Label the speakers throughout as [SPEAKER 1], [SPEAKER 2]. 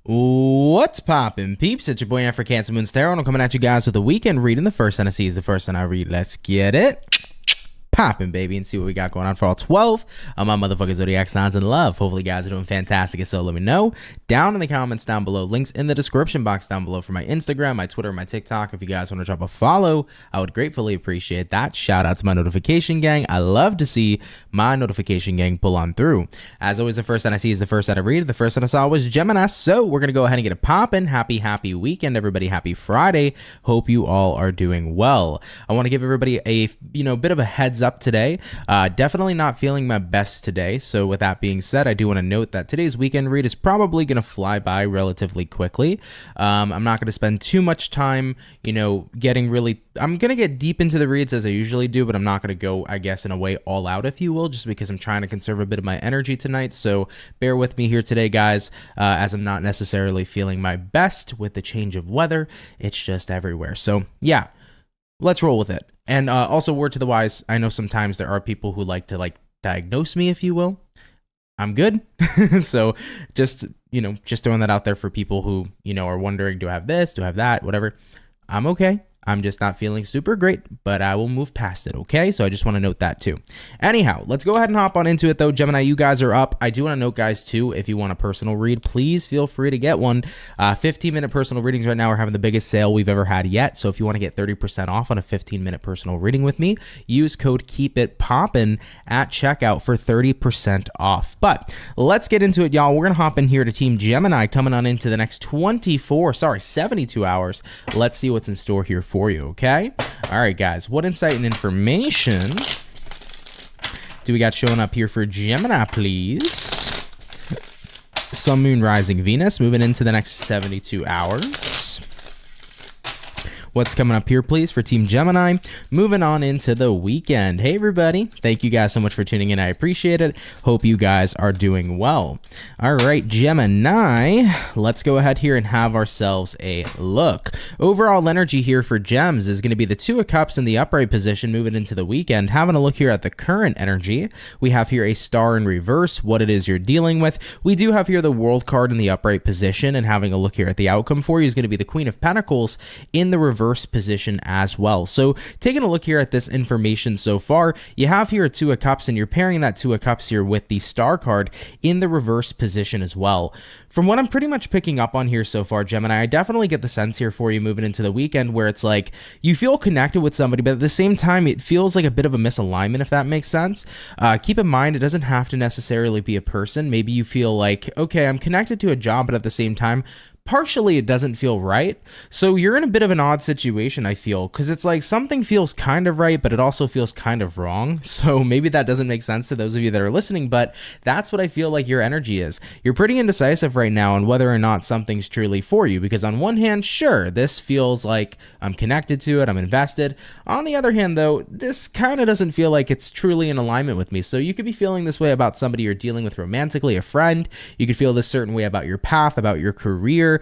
[SPEAKER 1] What's poppin', peeps? It's your boy for CancerMoonsTarot, and I'm coming at you guys with a weekend reading. The first sign I see is the first sign I read. Let's get it poppin', baby, and see what we got going on for all 12 of my motherfucking zodiac signs in love. Hopefully, you guys are doing fantastic, so let me know down in the comments down below. Links in the description box down below for my Instagram, my Twitter, my TikTok. If you guys want to drop a follow, I would gratefully appreciate that. Shout out to my notification gang. I love to see my notification gang pull on through. As always, the first sign I see is the first sign I read. The first sign I saw was Gemini, so we're gonna go ahead and get it poppin'. Happy weekend, everybody. Happy Friday. Hope you all are doing well. I want to give everybody a bit of a heads up today. Definitely not feeling my best today. So with that being said, I do want to note that today's weekend read is probably going to fly by relatively quickly. I'm not going to spend too much time, getting really, I'm going to get deep into the reads as I usually do, but I'm not going to go, I guess, in a way all out, if you will, just because I'm trying to conserve a bit of my energy tonight. So bear with me here today, guys, as I'm not necessarily feeling my best with the change of weather. It's just everywhere. So yeah, let's roll with it. And also, word to the wise, I know sometimes there are people who like to diagnose me, if you will. I'm good. So just throwing that out there for people who, are wondering, do I have this? Do I have that? Whatever. I'm okay. I'm just not feeling super great, but I will move past it, okay? So I just want to note that too. Anyhow, let's go ahead and hop on into it though. Gemini, you guys are up. I do want to note, guys, too, if you want a personal read, please feel free to get one. 15-minute personal readings right now are having the biggest sale we've ever had yet. So if you want to get 30% off on a 15-minute personal reading with me, use code KEEPITPOPPIN at checkout for 30% off. But let's get into it, y'all. We're going to hop in here to Team Gemini coming on into the next 72 hours. Let's see what's in store here for you, okay? All right, guys, what insight and information do we got showing up here for Gemini, please? Sun, Moon, Rising, Venus moving into the next 72 hours. What's coming up here, please, for Team Gemini? Moving on into the weekend. Hey, everybody. Thank you guys so much for tuning in. I appreciate it. Hope you guys are doing well. All right, Gemini, let's go ahead here and have ourselves a look. Overall energy here for Gems is going to be the Two of Cups in the upright position moving into the weekend. Having a look here at the current energy, we have here a Star in reverse, what it is you're dealing with. We do have here the World card in the upright position, and having a look here at the outcome for you is going to be the Queen of Pentacles in the reverse position as well. So taking a look here at this information so far, you have here a Two of Cups, and you're pairing that Two of Cups here with the Star card in the reverse position as well. From what I'm pretty much picking up on here so far, Gemini, I definitely get the sense here for you moving into the weekend where it's like you feel connected with somebody, but at the same time, it feels like a bit of a misalignment, if that makes sense. Keep in mind, it doesn't have to necessarily be a person. Maybe you feel like, okay, I'm connected to a job, but at the same time, partially it doesn't feel right. So you're in a bit of an odd situation, I feel, because it's like something feels kind of right, but it also feels kind of wrong. So maybe that doesn't make sense to those of you that are listening, but that's what I feel like your energy is. You're pretty indecisive right now on whether or not something's truly for you, because on one hand, sure, this feels like I'm connected to it, I'm invested. On the other hand, though, this kind of doesn't feel like it's truly in alignment with me. So you could be feeling this way about somebody you're dealing with romantically, a friend. You could feel this certain way about your path, about your career.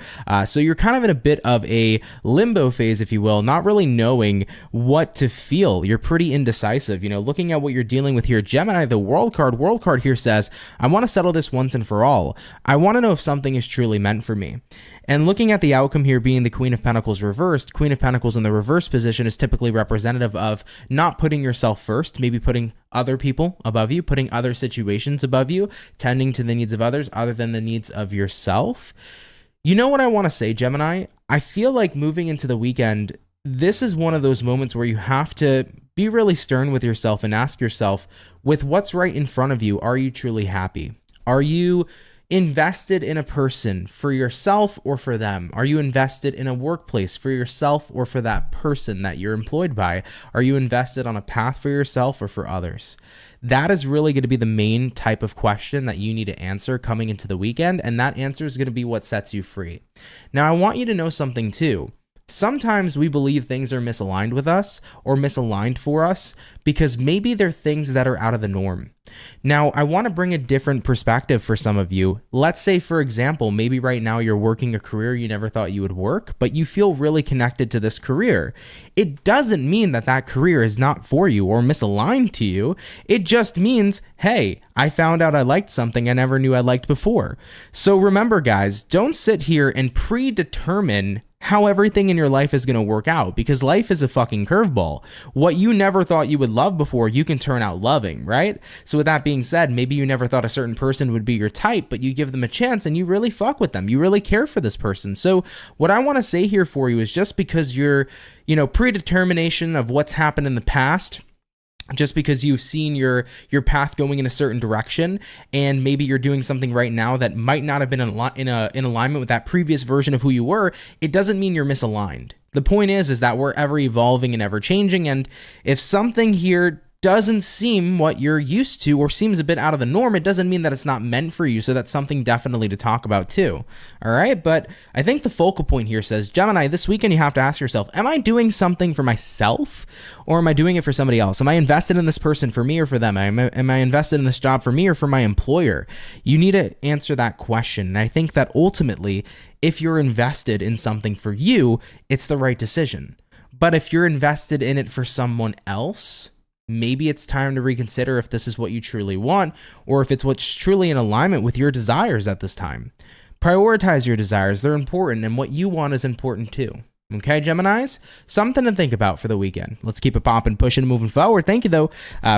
[SPEAKER 1] So you're kind of in a bit of a limbo phase, if you will, not really knowing what to feel. You're pretty indecisive. Looking at what you're dealing with here, Gemini, the World card here says, I want to settle this once and for all. I want to know if something is truly meant for me. And looking at the outcome here being the Queen of Pentacles reversed, Queen of Pentacles in the reverse position is typically representative of not putting yourself first, maybe putting other people above you, putting other situations above you, tending to the needs of others other than the needs of yourself. You know what I want to say, Gemini? I feel like moving into the weekend, this is one of those moments where you have to be really stern with yourself and ask yourself, with what's right in front of you, are you truly happy? Are you invested in a person for yourself or for them? Are you invested in a workplace for yourself or for that person that you're employed by? Are you invested on a path for yourself or for others? That is really going to be the main type of question that you need to answer coming into the weekend, and that answer is going to be what sets you free. Now, I want you to know something too. sometimes we believe things are misaligned with us or misaligned for us because maybe they're things that are out of the norm. Now, I want to bring a different perspective for some of you. Let's say, for example, maybe right now you're working a career you never thought you would work, but you feel really connected to this career. It doesn't mean that that career is not for you or misaligned to you. It just means, hey, I found out I liked something I never knew I liked before. So remember, guys, don't sit here and predetermine how everything in your life is going to work out, because life is a fucking curveball. What you never thought you would love before, you can turn out loving, right? So with that being said, maybe you never thought a certain person would be your type, but you give them a chance and you really fuck with them. You really care for this person. So what I want to say here for you is, just because you're, predetermination of what's happened in the past, just because you've seen your path going in a certain direction, and maybe you're doing something right now that might not have been in alignment with that previous version of who you were, it doesn't mean you're misaligned. The point is that we're ever evolving and ever changing, and if something here doesn't seem what you're used to or seems a bit out of the norm, it doesn't mean that it's not meant for you. So that's something definitely to talk about too. All right. But I think the focal point here says, Gemini, this weekend you have to ask yourself, am I doing something for myself or am I doing it for somebody else? Am I invested in this person for me or for them? Am I invested in this job for me or for my employer? You need to answer that question. And I think that ultimately, if you're invested in something for you, it's the right decision. But if you're invested in it for someone else, maybe it's time to reconsider if this is what you truly want, or if it's what's truly in alignment with your desires at this time. Prioritize your desires. They're important, and what you want is important too. Okay, Geminis? Something to think about for the weekend. Let's keep it popping, pushing, moving forward. Thank you, though,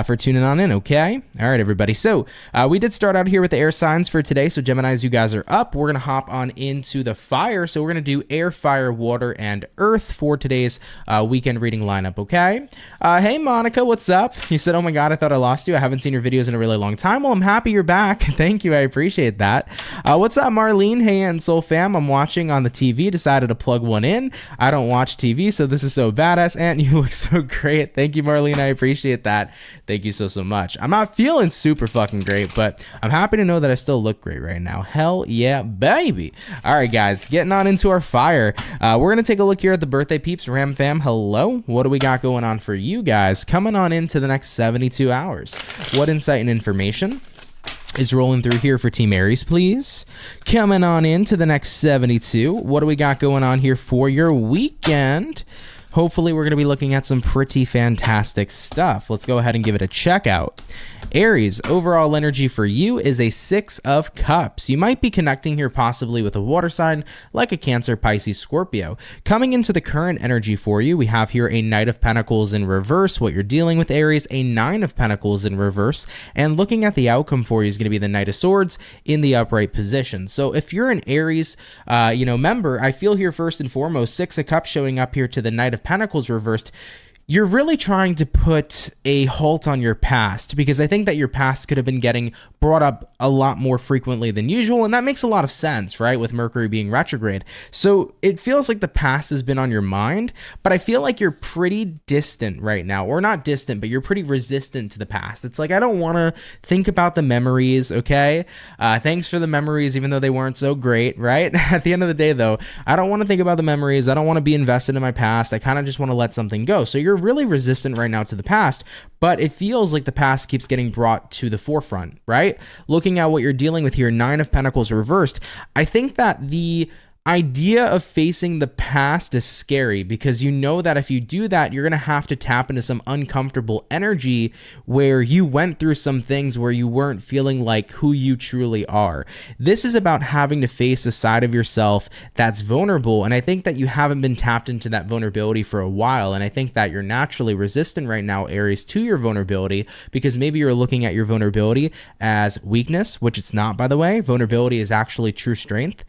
[SPEAKER 1] for tuning on in, okay? All right, everybody. So we did start out here with the air signs for today. So Geminis, you guys are up. We're going to hop on into the fire. So we're going to do air, fire, water, and earth for today's weekend reading lineup, okay? Hey, Monica, what's up? You said, oh my God, I thought I lost you. I haven't seen your videos in a really long time. Well, I'm happy you're back. Thank you. I appreciate that. What's up, Marlene? Hey, and Soul Fam. I'm watching on the TV. Decided to plug one in. I don't watch TV, so this is so badass, and you look so great. Thank you, Marlene. I appreciate that. Thank you so much. I'm not feeling super fucking great, but I'm happy to know that I still look great right now. Hell yeah, baby. All right, guys, getting on into our fire. We're gonna take a look here at the birthday peeps. Ram fam, hello. What do we got going on for you guys coming on into the next 72 hours? What insight and information is rolling through here for Team Aries, please? Coming on into the next 72. What do we got going on here for your weekend? Hopefully, we're going to be looking at some pretty fantastic stuff. Let's go ahead and give it a check out. Aries, overall energy for you is a 6 of Cups. You might be connecting here possibly with a water sign like a Cancer, Pisces, Scorpio. Coming into the current energy for you, we have here a Knight of Pentacles in reverse. What you're dealing with, Aries, a 9 of Pentacles in reverse. And looking at the outcome for you is going to be the Knight of Swords in the upright position. So if you're an Aries, member, I feel here first and foremost, 6 of Cups showing up here to the Knight of Pentacles reversed. You're really trying to put a halt on your past, because I think that your past could have been getting brought up a lot more frequently than usual, and that makes a lot of sense, right, with Mercury being retrograde. So it feels like the past has been on your mind, but I feel like you're pretty distant right now, or not distant, but you're pretty resistant to the past. It's like, I don't want to think about the memories, okay? Thanks for the memories, even though they weren't so great, right? At the end of the day, though, I don't want to think about the memories. I don't want to be invested in my past. I kind of just want to let something go. So you're really resistant right now to the past, but it feels like the past keeps getting brought to the forefront, right? Looking at what you're dealing with here, 9 of Pentacles reversed, I think that the idea of facing the past is scary, because you know that if you do that, you're going to have to tap into some uncomfortable energy where you went through some things where you weren't feeling like who you truly are. This is about having to face a side of yourself that's vulnerable, and I think that you haven't been tapped into that vulnerability for a while, and I think that you're naturally resistant right now, Aries, to your vulnerability, because maybe you're looking at your vulnerability as weakness, which it's not, by the way. Vulnerability is actually true strength.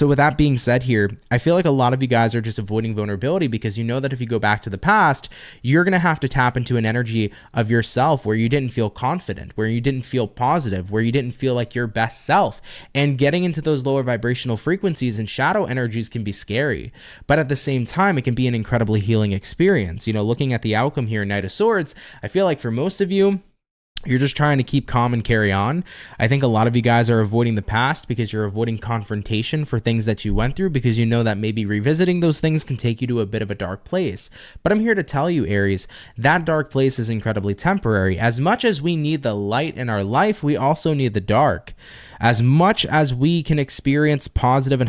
[SPEAKER 1] So with that being said here, I feel like a lot of you guys are just avoiding vulnerability because you know that if you go back to the past, you're going to have to tap into an energy of yourself where you didn't feel confident, where you didn't feel positive, where you didn't feel like your best self. And getting into those lower vibrational frequencies and shadow energies can be scary. But at the same time, it can be an incredibly healing experience. You know, looking at the outcome here, Knight of Swords, I feel like for most of you, You're just trying to keep calm and carry on. I think a lot of you guys are avoiding the past because you're avoiding confrontation for things that you went through, because you know that maybe revisiting those things can take you to a bit of a dark place. But I'm here to tell you, Aries, that dark place is incredibly temporary. As much as we need the light in our life, we also need the dark. As much as we can experience positive and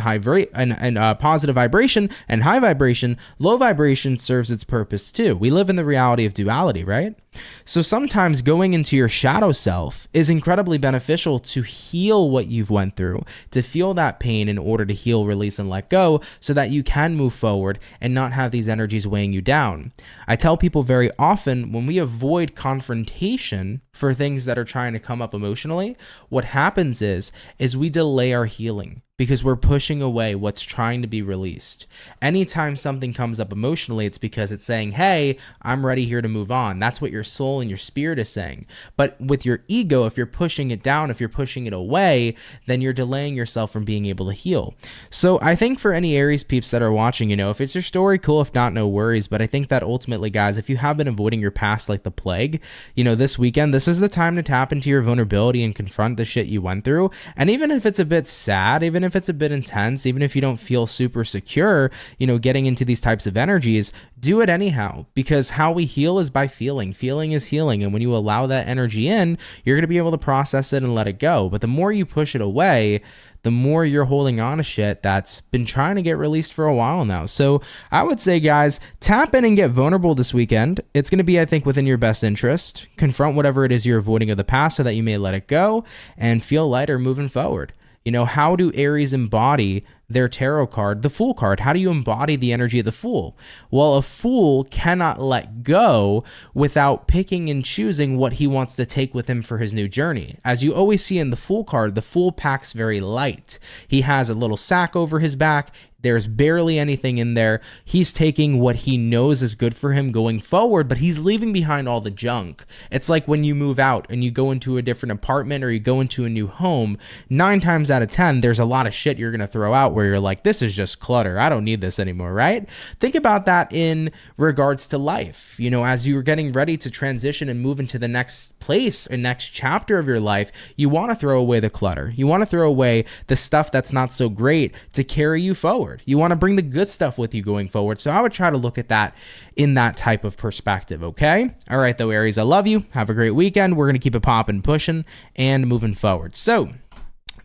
[SPEAKER 1] positive vibration and high vibration, low vibration serves its purpose too. We live in the reality of duality, right? So sometimes going into your shadow self is incredibly beneficial to heal what you've went through, to feel that pain in order to heal, release, and let go, so that you can move forward and not have these energies weighing you down. I tell people very often, when we avoid confrontation for things that are trying to come up emotionally, what happens is we delay our healing, because we're pushing away what's trying to be released. Anytime something comes up emotionally, it's because it's saying, hey, I'm ready here to move on. That's what your soul and your spirit is saying. But with your ego, if you're pushing it down, if you're pushing it away, then you're delaying yourself from being able to heal. So I think for any Aries peeps that are watching, if it's your story, cool. If not, no worries. But I think that ultimately, guys, if you have been avoiding your past like the plague, this weekend, this is the time to tap into your vulnerability and confront the shit you went through. And even if it's a bit sad, even if it's a bit intense, even if you don't feel super secure, getting into these types of energies, do it anyhow, because how we heal is by feeling. Feeling is healing. And when you allow that energy in, you're going to be able to process it and let it go. But the more you push it away, the more you're holding on to shit that's been trying to get released for a while now. So I would say, guys, tap in and get vulnerable this weekend. It's going to be, I think, within your best interest. Confront whatever it is you're avoiding of the past so that you may let it go and feel lighter moving forward. How do Aries embody their tarot card, the Fool card? How do you embody the energy of the Fool? Well, a Fool cannot let go without picking and choosing what he wants to take with him for his new journey. As you always see in the Fool card, the Fool packs very light. He has a little sack over his back. There's barely anything in there. He's taking what he knows is good for him going forward, but he's leaving behind all the junk. It's like when you move out and you go into a different apartment or you go into a new home, 9 times out of 10, there's a lot of shit you're going to throw out where you're like, this is just clutter. I don't need this anymore, right? Think about that in regards to life. As you're getting ready to transition and move into the next place and next chapter of your life, you want to throw away the clutter. You want to throw away the stuff that's not so great to carry you forward. You want to bring the good stuff with you going forward. So I would try to look at that in that type of perspective, okay? All right, though, Aries, I love you. Have a great weekend. We're going to keep it popping, pushing, and moving forward. So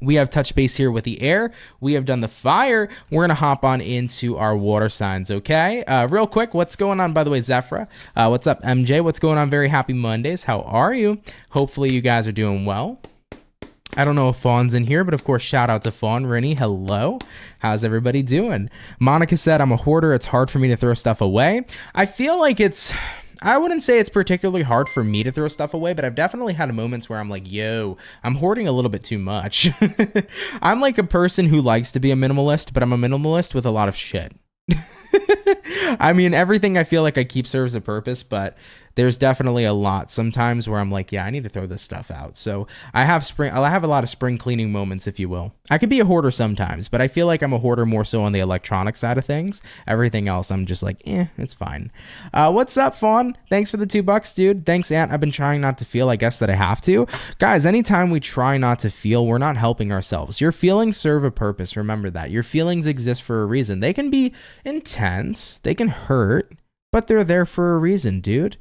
[SPEAKER 1] we have touched base here with the air. We have done the fire. We're going to hop on into our water signs, okay? Real quick, what's going on, by the way, Zephra? What's up, MJ? What's going on? Very happy Mondays. How are you? Hopefully you guys are doing well. I don't know if Fawn's in here, but of course, shout out to Fawn. Rennie, hello. How's everybody doing? Monica said, I'm a hoarder. It's hard for me to throw stuff away. I feel like I wouldn't say it's particularly hard for me to throw stuff away, but I've definitely had moments where I'm like, yo, I'm hoarding a little bit too much. I'm like a person who likes to be a minimalist, but I'm a minimalist with a lot of shit. I mean, everything I feel like I keep serves a purpose, but there's definitely a lot sometimes where I'm like, yeah, I need to throw this stuff out. So I have a lot of spring cleaning moments, if you will. I could be a hoarder sometimes, but I feel like I'm a hoarder more so on the electronic side of things. Everything else, I'm just like, it's fine. What's up, Fawn? Thanks for the $2, dude. Thanks, Aunt. I've been trying not to feel. I guess that I have to. Guys, anytime we try not to feel, we're not helping ourselves. Your feelings serve a purpose. Remember that. Your feelings exist for a reason. They can be intense. They can hurt. But they're there for a reason, dude.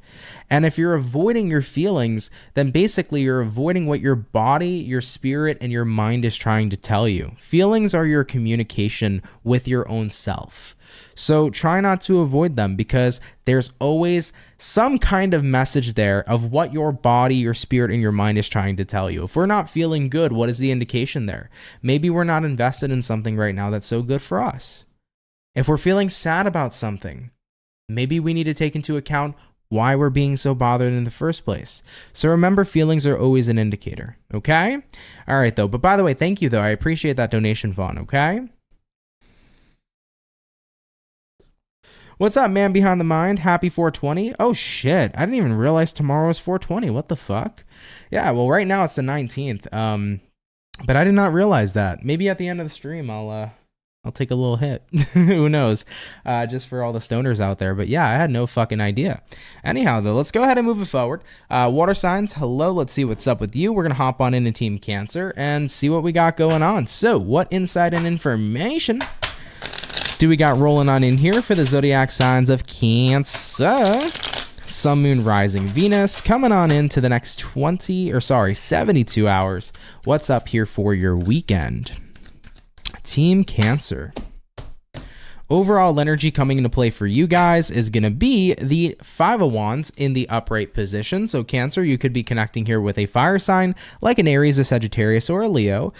[SPEAKER 1] And if you're avoiding your feelings, then basically you're avoiding what your body, your spirit, and your mind is trying to tell you. Feelings are your communication with your own self. So try not to avoid them, because there's always some kind of message there of what your body, your spirit, and your mind is trying to tell you. If we're not feeling good, what is the indication there? Maybe we're not invested in something right now that's so good for us. If we're feeling sad about something, maybe we need to take into account why we're being so bothered in the first place. So remember, feelings are always an indicator, okay? All right, though. But by the way, thank you, though. I appreciate that donation, Vaughn, okay? What's up, man behind the mind? Happy 420. Oh, shit. I didn't even realize tomorrow was 420. What the fuck? Yeah, well, right now it's the 19th. But I did not realize that. Maybe at the end of the stream, I'll I'll take a little hit. Who knows? Just for all the stoners out there. But yeah, I had no fucking idea. Anyhow, though, let's go ahead and move it forward. Water signs, hello. Let's see what's up with you. We're going to hop on into Team Cancer and see what we got going on. So what insight and information do we got rolling on in here for the zodiac signs of Cancer? Sun, Moon, Rising, Venus coming on into the next 72 hours. What's up here for your weekend? Team Cancer. Overall energy coming into play for you guys is going to be the Five of Wands in the upright position. So Cancer, you could be connecting here with a fire sign like an Aries, a Sagittarius, or a Leo.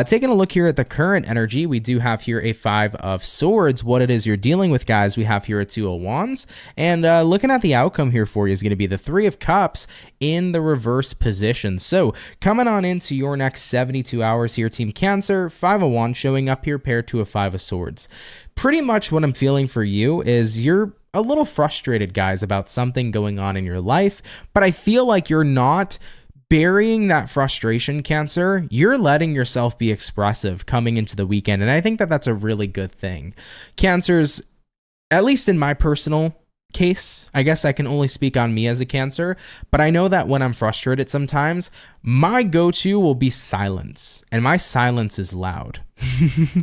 [SPEAKER 1] Taking a look here at the current energy, we do have here a Five of Swords. What it is you're dealing with, guys, we have here a Two of Wands. And looking at the outcome here for you is going to be the Three of Cups in the reverse position. So coming on into your next 72 hours here, Team Cancer, Five of Wands showing up here paired to a Five of Swords. Pretty much what I'm feeling for you is you're a little frustrated, guys, about something going on in your life, but I feel like you're not burying that frustration, Cancer. You're letting yourself be expressive coming into the weekend, and I think that that's a really good thing. Cancers, at least in my personal case, I guess I can only speak on me as a Cancer, but I know that when I'm frustrated sometimes, my go-to will be silence, and my silence is loud.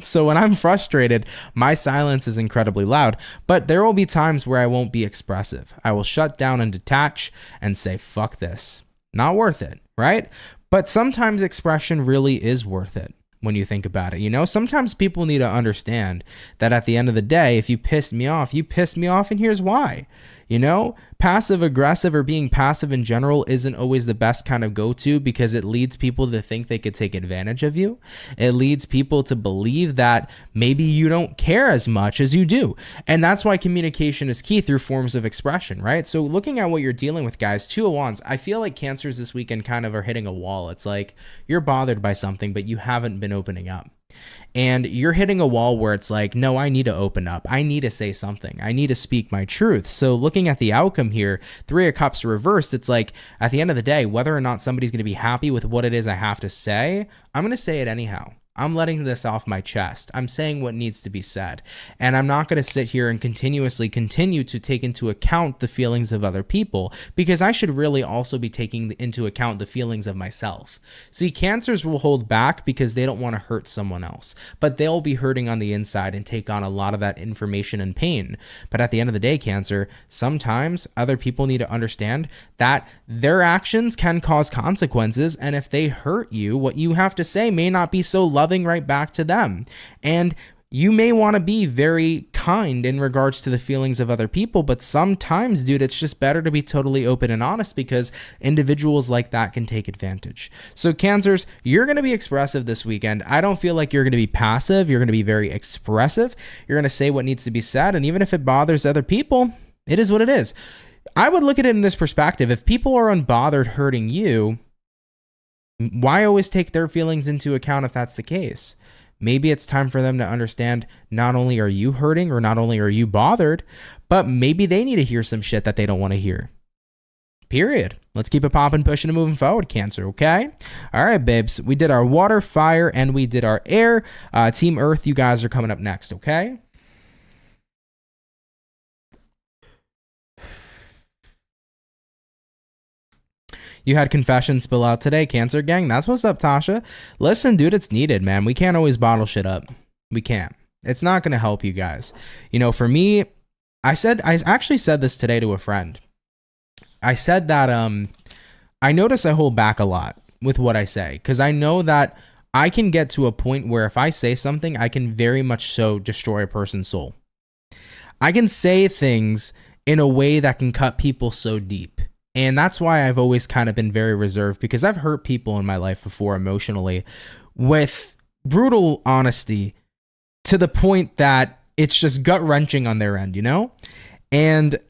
[SPEAKER 1] So when I'm frustrated, my silence is incredibly loud, but there will be times where I won't be expressive. I will shut down and detach and say, fuck this. Not worth it, right? But sometimes expression really is worth it. When you think about it, you know, sometimes people need to understand that at the end of the day, if you pissed me off, and here's why. You know, passive aggressive or being passive in general isn't always the best kind of go-to, because it leads people to think they could take advantage of you. It leads people to believe that maybe you don't care as much as you do. And that's why communication is key through forms of expression, right? So looking at what you're dealing with, guys, Two of Wands, I feel like Cancers this weekend kind of are hitting a wall. It's like you're bothered by something, but you haven't been opening up. And you're hitting a wall where it's like, no, I need to open up. I need to say something. I need to speak my truth. So looking at the outcome here, Three of Cups reversed, it's like at the end of the day, whether or not somebody's going to be happy with what it is I have to say, I'm going to say it anyhow. I'm letting this off my chest. I'm saying what needs to be said. And I'm not going to sit here and continue to take into account the feelings of other people, because I should really also be taking into account the feelings of myself. See, Cancers will hold back because they don't want to hurt someone else, but they'll be hurting on the inside and take on a lot of that information and pain. But at the end of the day, Cancer, sometimes other people need to understand that their actions can cause consequences. And if they hurt you, what you have to say may not be so loving right back to them. And you may want to be very kind in regards to the feelings of other people, but sometimes, dude, it's just better to be totally open and honest, because individuals like that can take advantage. So Cancers, you're going to be expressive this weekend. I don't feel like you're going to be passive. You're going to be very expressive. You're going to say what needs to be said. And even if it bothers other people, it is what it is. I would look at it in this perspective. If people are unbothered hurting you, why always take their feelings into account if that's the case? Maybe it's time for them to understand not only are you hurting or not only are you bothered, but maybe they need to hear some shit that they don't want to hear. Period. Let's keep it popping, pushing, and moving forward, Cancer, okay? All right, babes. We did our water, fire, and we did our air. Team Earth, you guys are coming up next, okay? You had confessions spill out today, Cancer gang. That's what's up, Tasha. Listen, dude, it's needed, man. We can't always bottle shit up. We can't. It's not going to help you guys. You know, for me, I actually said this today to a friend. I said that I notice I hold back a lot with what I say, because I know that I can get to a point where if I say something, I can very much so destroy a person's soul. I can say things in a way that can cut people so deep. And that's why I've always kind of been very reserved, because I've hurt people in my life before emotionally with brutal honesty to the point that it's just gut-wrenching on their end, you know? And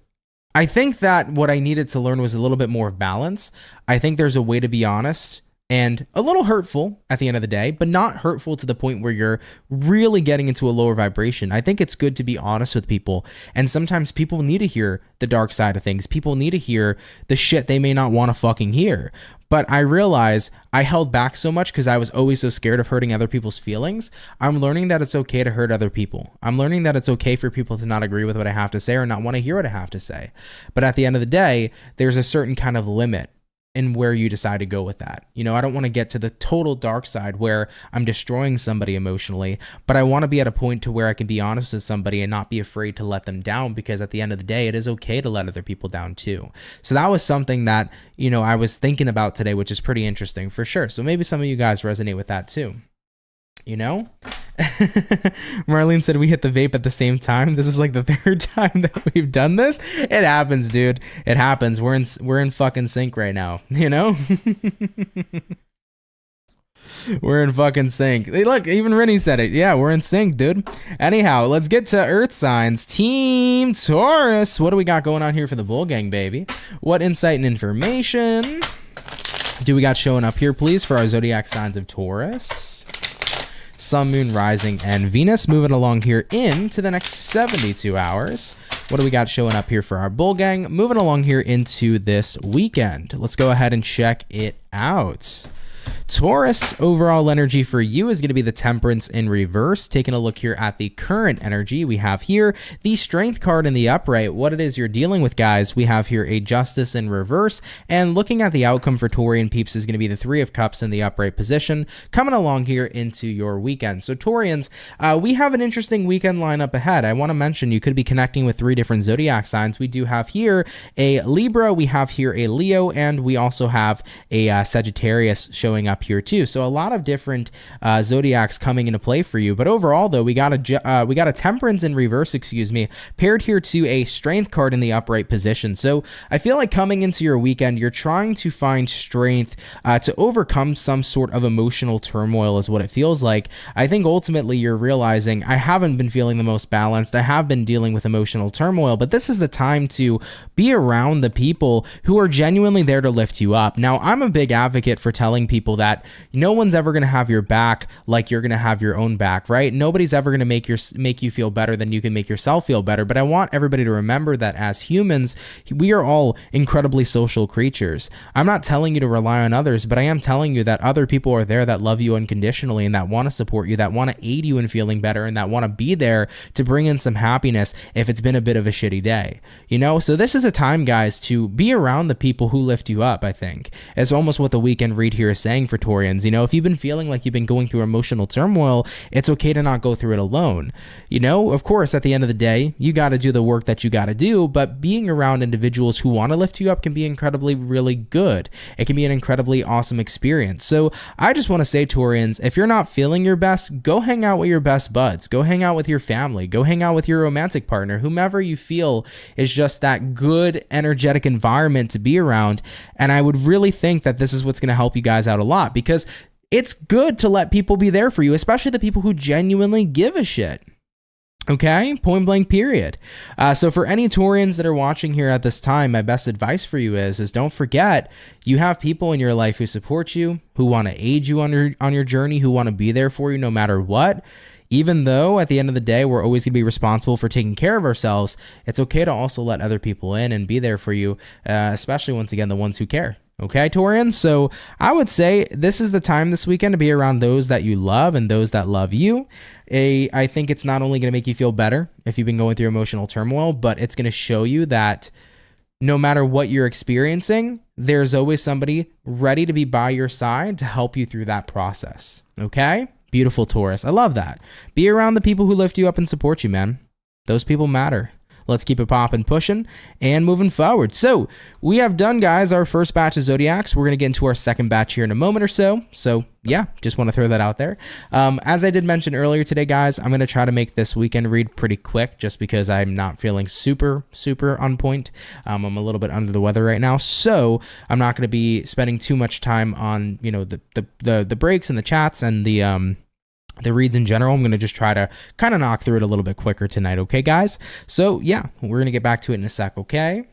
[SPEAKER 1] I think that what I needed to learn was a little bit more of balance. I think there's a way to be honest and a little hurtful at the end of the day, but not hurtful to the point where you're really getting into a lower vibration. I think it's good to be honest with people, and sometimes people need to hear the dark side of things. People need to hear the shit they may not want to fucking hear. But I realize I held back so much because I was always so scared of hurting other people's feelings. I'm learning that it's okay to hurt other people. I'm learning that it's okay for people to not agree with what I have to say or not want to hear what I have to say. But at the end of the day, there's a certain kind of limit in where you decide to go with that. You know, I don't want to get to the total dark side where I'm destroying somebody emotionally, but I want to be at a point to where I can be honest with somebody and not be afraid to let them down, because at the end of the day, it is okay to let other people down too. So that was something that, you know, I was thinking about today, which is pretty interesting for sure. So maybe some of you guys resonate with that too. You know? Marlene said we hit the vape at the same time. This is like the third time that we've done this. It happens, dude. It happens. We're in fucking sync right now, you know? We're in fucking sync. Hey, look, even Rennie said it. Yeah, we're in sync, dude. Anyhow, let's get to Earth signs. Team Taurus. What do we got going on here for the Bull Gang, baby? What insight and information do we got showing up here, please, for our zodiac signs of Taurus? Sun, Moon, Rising, and Venus. Moving along here into the next 72 hours. What do we got showing up here for our Bull Gang? Moving along here into this weekend. Let's go ahead and check it out. Taurus, overall energy for you is going to be the Temperance in reverse. Taking a look here at the current energy, we have here the Strength card in the upright. What it is you're dealing with, guys, we have here a Justice in reverse. And looking at the outcome for Taurian peeps is going to be the Three of Cups in the upright position, coming along here into your weekend. So Taurians, we have an interesting weekend lineup ahead. I want to mention you could be connecting with 3 different zodiac signs. We do have here a Libra, we have here a Leo, and we also have a Sagittarius showing up here too. So a lot of different zodiacs coming into play for you. But overall, though, we got a Temperance in reverse, paired here to a Strength card in the upright position. So I feel like coming into your weekend, you're trying to find strength to overcome some sort of emotional turmoil, is what it feels like. I think ultimately you're realizing I haven't been feeling the most balanced. I have been dealing with emotional turmoil, but this is the time to be around the people who are genuinely there to lift you up. Now, I'm a big advocate for telling people that no one's ever going to have your back like you're going to have your own back, right? Nobody's ever going to make you feel better than you can make yourself feel better. But I want everybody to remember that as humans, we are all incredibly social creatures. I'm not telling you to rely on others, but I am telling you that other people are there that love you unconditionally and that want to support you, that want to aid you in feeling better, and that want to be there to bring in some happiness if it's been a bit of a shitty day. You know, so this is a time, guys, to be around the people who lift you up. I think it's almost what the weekend read here is saying for Taurians. You know, if you've been feeling like you've been going through emotional turmoil, it's okay to not go through it alone. You know, of course, at the end of the day, you got to do the work that you got to do, but being around individuals who want to lift you up can be incredibly, really good. It can be an incredibly awesome experience. So I just want to say, Taurians, if you're not feeling your best, go hang out with your best buds. Go hang out with your family. Go hang out with your romantic partner, whomever you feel is just that good, energetic environment to be around. And I would really think that this is what's going to help you guys out a lot, because it's good to let people be there for you, especially the people who genuinely give a shit. Okay, point blank period. So for any Taurians that are watching here at this time, my best advice for you is don't forget, you have people in your life who support you, who want to aid you on your journey, who want to be there for you no matter what. Even though at the end of the day, we're always going to be responsible for taking care of ourselves, it's okay to also let other people in and be there for you, especially, once again, the ones who care. Okay, Taurians? So I would say this is the time this weekend to be around those that you love and those that love you. I think it's not only going to make you feel better if you've been going through emotional turmoil, but it's going to show you that no matter what you're experiencing, there's always somebody ready to be by your side to help you through that process. Okay? Beautiful, Taurus. I love that. Be around the people who lift you up and support you, man. Those people matter. Let's keep it popping, pushing, and moving forward. So we have done, guys, our first batch of zodiacs. We're going to get into our second batch here in a moment or so. So yeah, just want to throw that out there. As I did mention earlier today, guys, I'm going to try to make this weekend read pretty quick just because I'm not feeling super on point. I'm a little bit under the weather right now, so I'm not going to be spending too much time on, you know, the breaks and the chats and the reads in general. I'm going to just try to kind of knock through it a little bit quicker tonight. Okay, guys? So yeah, we're going to get back to it in a sec. Okay.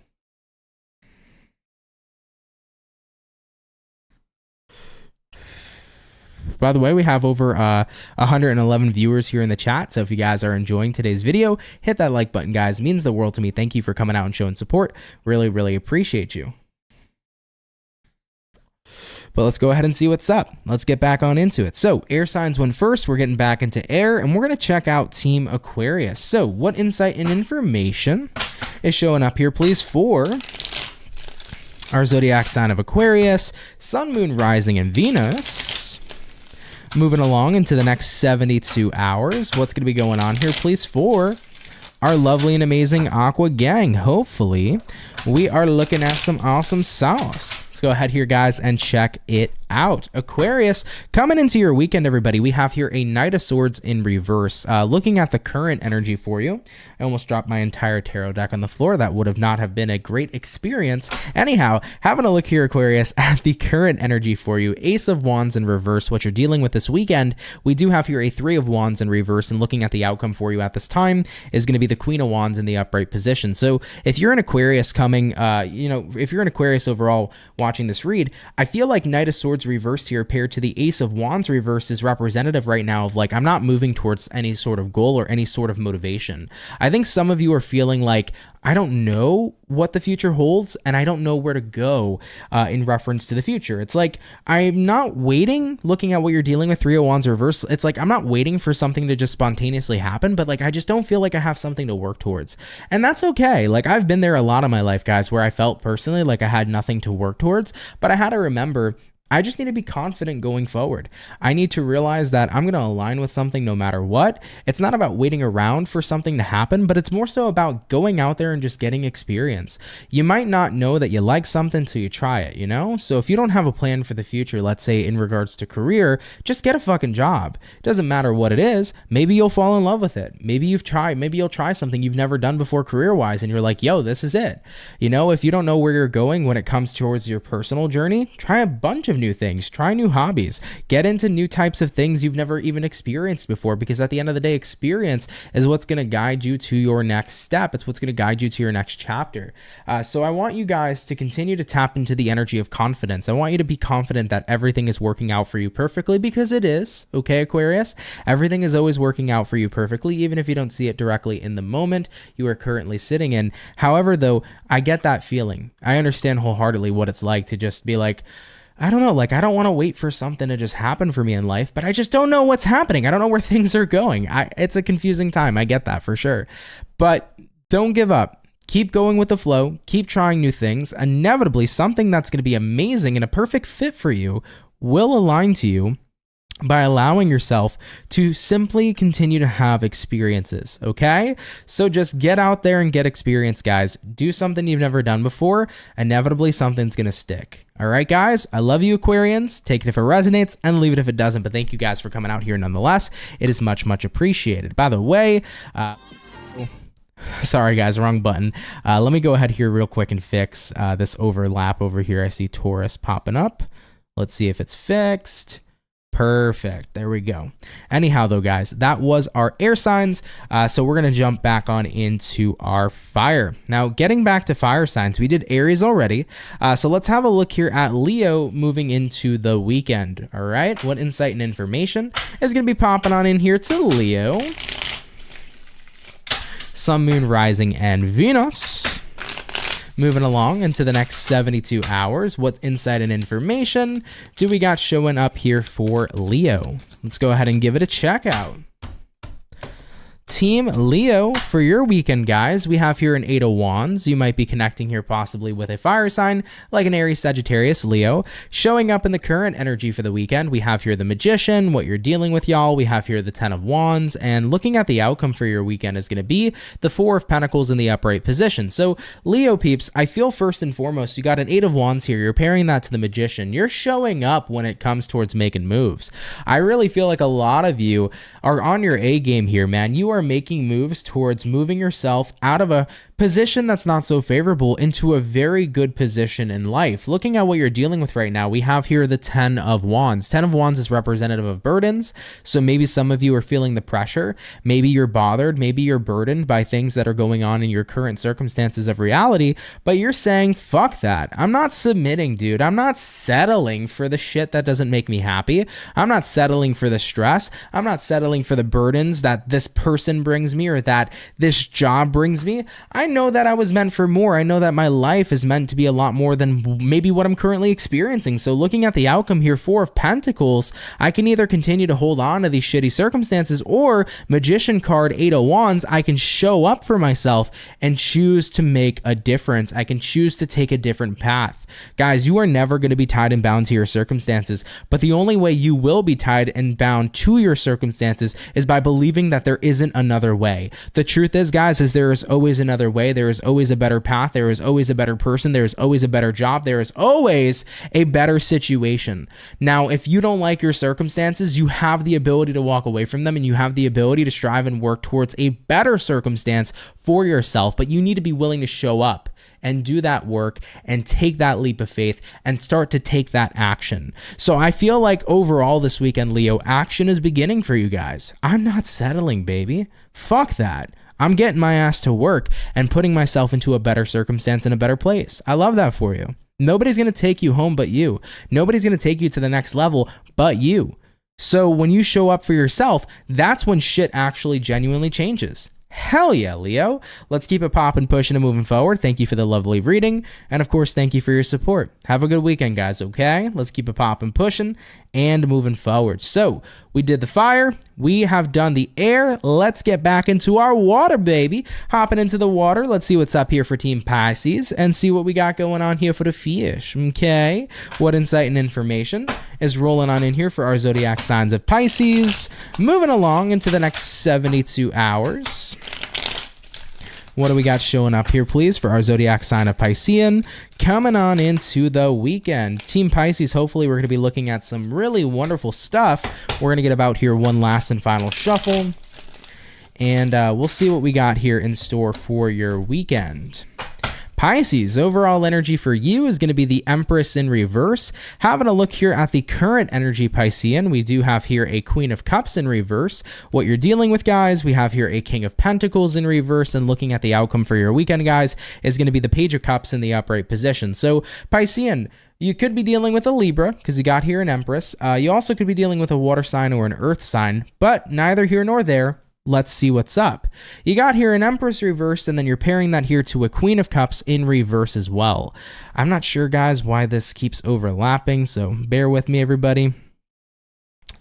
[SPEAKER 1] By the way, we have over 111 viewers here in the chat, so if you guys are enjoying today's video, hit that like button, guys. It means the world to me. Thank you for coming out and showing support. Really, really appreciate you. But let's go ahead and see what's up. Let's get back on into it. So air signs went first. We're getting back into air, and we're going to check out Team Aquarius. So what insight and information is showing up here, please, for our zodiac sign of Aquarius, Sun, Moon, Rising, and Venus? Moving along into the next 72 hours. What's going to be going on here, please, for our lovely and amazing Aqua gang? Hopefully, we are looking at some awesome sauce. Let's go ahead here, guys, and check it out. Aquarius, coming into your weekend, everybody, we have here a Knight of Swords in reverse. Looking at the current energy for you, I almost dropped my entire tarot deck on the floor. That would have not have been a great experience. Anyhow, having a look here, Aquarius, at the current energy for you, Ace of Wands in reverse, what you're dealing with this weekend. We do have here a Three of Wands in reverse, and looking at the outcome for you at this time is going to be the Queen of Wands in the upright position. So if you're an Aquarius coming, if you're an Aquarius overall watching this read, I feel like Knight of Swords reversed here paired to the Ace of Wands reverse is representative right now of like, I'm not moving towards any sort of goal or any sort of motivation. I think some of you are feeling like, I don't know what the future holds, and I don't know where to go in reference to the future. It's like, I'm not waiting, looking at what you're dealing with, Three of Wands reverse. It's like, I'm not waiting for something to just spontaneously happen, but like, I just don't feel like I have something to work towards. And that's okay. Like, I've been there a lot of my life, guys, where I felt personally like I had nothing to work towards, but I had to remember, I just need to be confident going forward. I need to realize that I'm going to align with something no matter what. It's not about waiting around for something to happen, but it's more so about going out there and just getting experience. You might not know that you like something until you try it, you know? So if you don't have a plan for the future, let's say in regards to career, just get a fucking job. It doesn't matter what it is. Maybe you'll fall in love with it. Maybe you'll try something you've never done before career-wise, and you're like, yo, this is it. You know, if you don't know where you're going when it comes towards your personal journey, try a bunch of new things, try new hobbies, get into new types of things you've never even experienced before, because at the end of the day, experience is what's going to guide you to your next step. It's what's going to guide you to your next chapter. So I want you guys to continue to tap into the energy of confidence. I want you to be confident that everything is working out for you perfectly, because it is. Okay, Aquarius? Everything is always working out for you perfectly, even if you don't see it directly in the moment you are currently sitting in. However, though, I get that feeling. I understand wholeheartedly what it's like to just be like, I don't know, like, I don't want to wait for something to just happen for me in life, but I just don't know what's happening. I don't know where things are going. It's a confusing time. I get that for sure. But don't give up. Keep going with the flow. Keep trying new things. Inevitably, something that's going to be amazing and a perfect fit for you will align to you by allowing yourself to simply continue to have experiences, okay? So just get out there and get experience, guys. Do something you've never done before. Inevitably, something's going to stick. All right, guys? I love you, Aquarians. Take it if it resonates and leave it if it doesn't. But thank you guys for coming out here nonetheless. It is much, much appreciated. By the way, sorry, guys, wrong button. Let me go ahead here real quick and fix this overlap over here. I see Taurus popping up. Let's see if it's fixed. Perfect. There we go. Anyhow, though, guys, that was our air signs. So we're going to jump back on into our fire. Now, getting back to fire signs, we did Aries already. So let's have a look here at Leo moving into the weekend. All right. What insight and information is going to be popping on in here to Leo? Sun, Moon, Rising, and Venus. Moving along into the next 72 hours, what insight and information do we got showing up here for Leo? Let's go ahead and give it a check out. Team Leo, for your weekend, guys, we have here an Eight of Wands. You might be connecting here possibly with a fire sign like an Aries, Sagittarius, Leo. Showing up in the current energy for the weekend, we have here the Magician, what you're dealing with, y'all. We have here the Ten of Wands, and looking at the outcome for your weekend is going to be the Four of Pentacles in the upright position. So, Leo peeps, I feel first and foremost, you got an Eight of Wands here. You're pairing that to the Magician. You're showing up when it comes towards making moves. I really feel like a lot of you are on your A game here, man. You are making moves towards moving yourself out of a position that's not so favorable into a very good position in life. Looking at what you're dealing with right now, we have here the 10 of Wands. 10 of Wands is representative of burdens. So maybe some of you are feeling the pressure. Maybe you're bothered. Maybe you're burdened by things that are going on in your current circumstances of reality, but you're saying, fuck that. I'm not submitting, dude. I'm not settling for the shit that doesn't make me happy. I'm not settling for the stress. I'm not settling for the burdens that this person brings me or that this job brings me. I know that I was meant for more. I know that my life is meant to be a lot more than maybe what I'm currently experiencing. So looking at the outcome here, 4 of Pentacles, I can either continue to hold on to these shitty circumstances, or Magician card, 8 of Wands, I can show up for myself and choose to make a difference. I can choose to take a different path. Guys, you are never going to be tied and bound to your circumstances, but the only way you will be tied and bound to your circumstances is by believing that there isn't another way. The truth is, guys, is there is always another way. There is always a better path. There is always a better person. There is always a better job. There is always a better situation. Now, if you don't like your circumstances, you have the ability to walk away from them, and you have the ability to strive and work towards a better circumstance for yourself, but you need to be willing to show up and do that work and take that leap of faith and start to take that action. So I feel like overall this weekend, Leo, action is beginning for you guys. I'm not settling, baby. Fuck that. I'm getting my ass to work and putting myself into a better circumstance and a better place. I love that for you. Nobody's going to take you home but you. Nobody's going to take you to the next level but you. So when you show up for yourself, that's when shit actually genuinely changes. Hell yeah, Leo. Let's keep it popping, pushing, and moving forward. Thank you for the lovely reading. And of course, thank you for your support. Have a good weekend, guys, okay? Let's keep it popping, pushing, and moving forward. So we did the fire. We have done the air. Let's get back into our water, baby. Hopping into the water. Let's see what's up here for Team Pisces and see what we got going on here for the fish, okay? What insight and information is rolling on in here for our zodiac signs of Pisces. Moving along into the next 72 hours. What do we got showing up here, please, for our zodiac sign of Piscean? Coming on into the weekend. Team Pisces, hopefully we're going to be looking at some really wonderful stuff. We're going to get about here one last and final shuffle. And we'll see what we got here in store for your weekend. Pisces, overall energy for you is going to be the Empress in reverse. Having a look here at the current energy, Piscean, we do have here a Queen of Cups in reverse. What you're dealing with, guys, we have here a King of Pentacles in reverse, and looking at the outcome for your weekend, guys, is going to be the Page of Cups in the upright position. So, Piscean, you could be dealing with a Libra, because you got here an Empress. You also could be dealing with a water sign or an earth sign, but neither here nor there. Let's see what's up. You got here an Empress reversed, and then you're pairing that here to a Queen of Cups in reverse as well. I'm not sure, guys, why this keeps overlapping, so bear with me, everybody.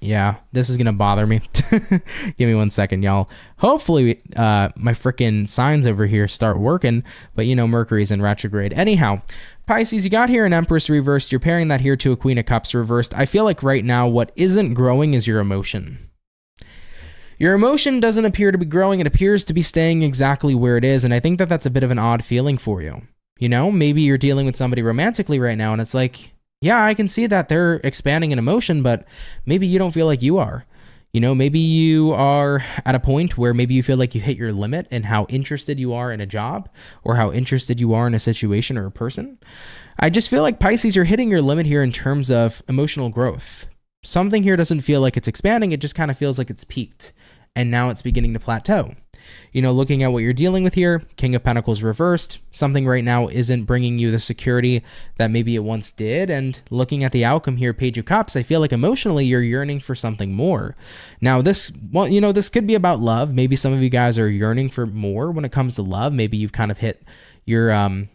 [SPEAKER 1] Yeah, this is going to bother me. Give me 1 second, y'all. Hopefully, my freaking signs over here start working, but you know, Mercury's in retrograde. Anyhow, Pisces, you got here an Empress reversed. You're pairing that here to a Queen of Cups reversed. I feel like right now what isn't growing is your emotion. Your emotion doesn't appear to be growing. It appears to be staying exactly where it is. And I think that that's a bit of an odd feeling for you. You know, maybe you're dealing with somebody romantically right now, and it's like, yeah, I can see that they're expanding in emotion, but maybe you don't feel like you are. You know, maybe you are at a point where maybe you feel like you've hit your limit in how interested you are in a job or how interested you are in a situation or a person. I just feel like, Pisces, you're hitting your limit here in terms of emotional growth. Something here doesn't feel like it's expanding. It just kind of feels like it's peaked. And now it's beginning to plateau. You know, looking at what you're dealing with here, King of Pentacles reversed, something right now isn't bringing you the security that maybe it once did. And looking at the outcome here, Page of Cups, I feel like emotionally you're yearning for something more. Now this, well, you know, this could be about love. Maybe some of you guys are yearning for more when it comes to love. Maybe you've kind of hit your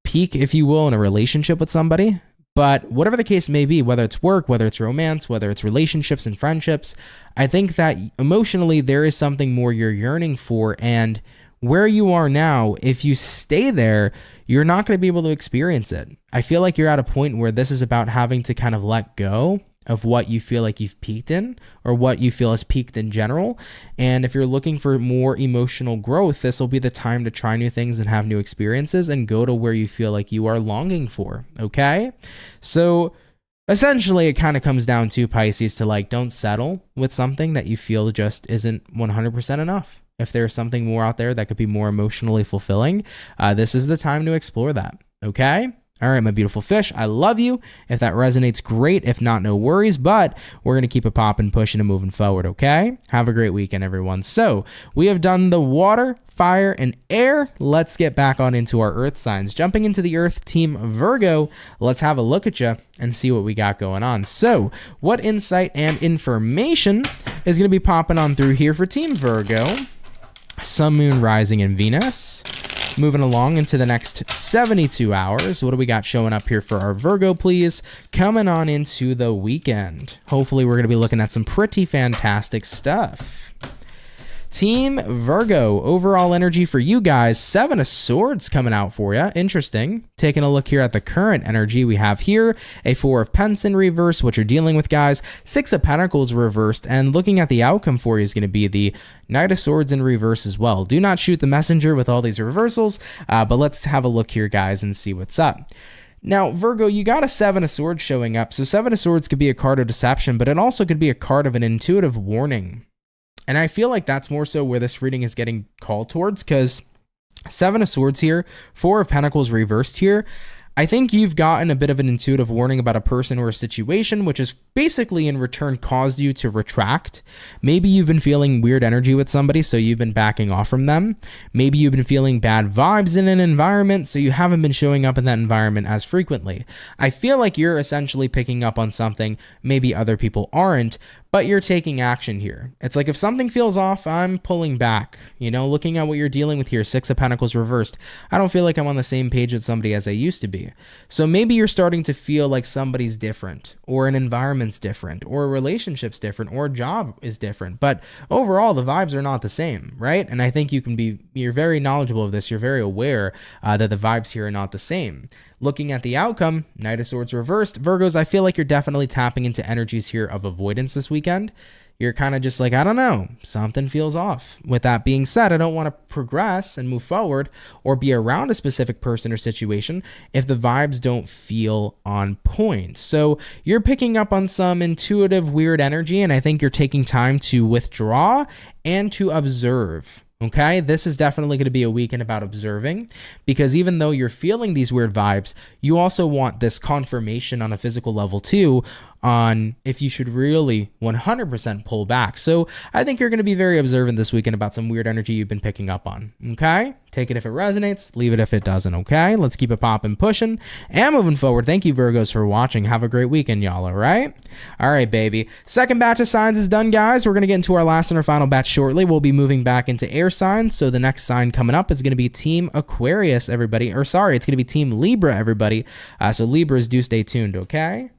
[SPEAKER 1] peak, if you will, in a relationship with somebody. But whatever the case may be, whether it's work, whether it's romance, whether it's relationships and friendships, I think that emotionally there is something more you're yearning for. And where you are now, if you stay there, you're not going to be able to experience it. I feel like you're at a point where this is about having to kind of let go of what you feel like you've peaked in or what you feel has peaked in general. And if you're looking for more emotional growth, this will be the time to try new things and have new experiences and go to where you feel like you are longing for. Okay. So essentially it kind of comes down to, Pisces, to like, don't settle with something that you feel just isn't 100% enough. if there's something more out there that could be more emotionally fulfilling, this is the time to explore that. Okay? All right, my beautiful fish, I love you. If that resonates, great. If not, no worries, but we're going to keep it popping, pushing, and moving forward, okay? Have a great weekend, everyone. So we have done the water, fire, and air. Let's get back on into our earth signs. Jumping into the earth, team Virgo, let's have a look at you and see what we got going on. So what insight and information is going to be popping on through here for team Virgo? Sun, moon, rising, and Venus. Moving along into the next 72 hours. What do we got showing up here for our Virgo, please? Coming on into the weekend. Hopefully, we're going to be looking at some pretty fantastic stuff. Team Virgo, overall energy for you guys, 7 of Swords coming out for you. Interesting. Taking a look here at the current energy we have here, a 4 of Pence in reverse, what you're dealing with, guys, 6 of Pentacles reversed, and looking at the outcome for you is going to be the Knight of Swords in reverse as well. Do not shoot the messenger with all these reversals, but let's have a look here, guys, and see what's up. Now, Virgo, you got a 7 of Swords showing up, so 7 of Swords could be a card of deception, but it also could be a card of an intuitive warning. And I feel like that's more so where this reading is getting called towards, because 7 of Swords here, 4 of Pentacles reversed here. I think you've gotten a bit of an intuitive warning about a person or a situation, which has basically in return caused you to retract. Maybe you've been feeling weird energy with somebody, so you've been backing off from them. Maybe you've been feeling bad vibes in an environment, so you haven't been showing up in that environment as frequently. I feel like you're essentially picking up on something maybe other people aren't, but you're taking action here. It's like if something feels off, I'm pulling back. You know, looking at what you're dealing with here, 6 of Pentacles reversed. I don't feel like I'm on the same page with somebody as I used to be. So maybe you're starting to feel like somebody's different, or an environment's different, or a relationship's different, or a job is different. But overall, the vibes are not the same, right? And I think you're very knowledgeable of this. You're very aware that the vibes here are not the same. Looking at the outcome, Knight of Swords reversed. Virgos, I feel like you're definitely tapping into energies here of avoidance this weekend. You're kind of just like, I don't know, something feels off. With that being said, I don't want to progress and move forward or be around a specific person or situation if the vibes don't feel on point. So you're picking up on some intuitive, weird energy, and I think you're taking time to withdraw and to observe. Okay, this is definitely going to be a weekend about observing, because even though you're feeling these weird vibes, you also want this confirmation on a physical level too on if you should really 100% pull back. So I think you're going to be very observant this weekend about some weird energy you've been picking up on. Okay, take it if it resonates, leave it if it doesn't. Okay, let's keep it popping, pushing, and moving forward. Thank you, Virgos, for watching. Have a great weekend, y'all. All right, baby. Second batch of signs is done, guys. We're going to get into our last and our final batch shortly. We'll be moving back into air signs. So the next sign coming up is going to be Team Aquarius, everybody. Or sorry, it's going to be Team Libra, everybody. So Libras, do stay tuned. Okay.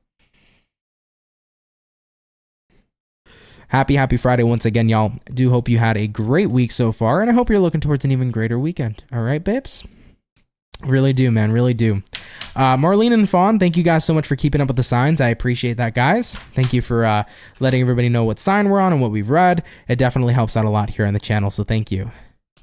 [SPEAKER 1] Happy Friday once again, y'all. Do hope you had a great week so far, and I hope you're looking towards an even greater weekend. All right, babes? Really do, man. Really do. Marlene and Fawn, thank you guys so much for keeping up with the signs. I appreciate that, guys. Thank you for letting everybody know what sign we're on and what we've read. It definitely helps out a lot here on the channel, so thank you.